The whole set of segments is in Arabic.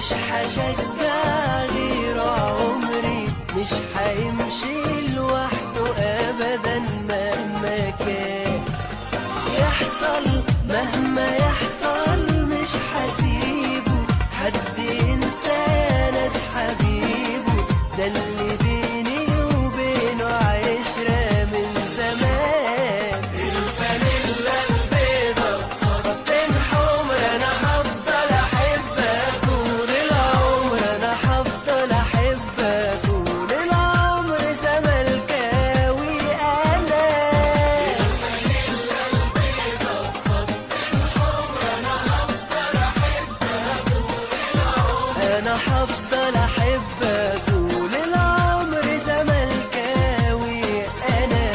مش هشجع غير عمري، مش هيمشي لوحده ابدا مهما كان يحصل. مهما يحصل مش هسيبه حد ينسى ناس حبيبه، ده اللي بيني وبينه عشرة من زمان. الفانيلا البيضة خطين حمر، انا هفضل احبك طول العمر، انا هفضل احبك طول العمر زملكاوي انا. الفانيلا البيضة خطين حمر، انا هفضل احبك طول العمر، انا هفضل احبك طول العمر زملكاوي انا.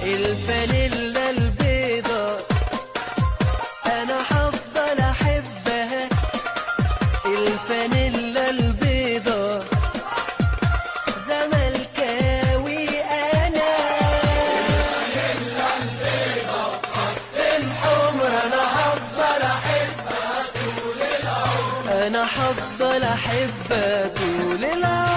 الفانيلا البيضة انا هفضل احبها، الفانيلا البيضة زملكاوي انا. الفانيلا البيضة الحمر، انا هفضل احبها طول العمر، انا هفضل احبها طول العمر.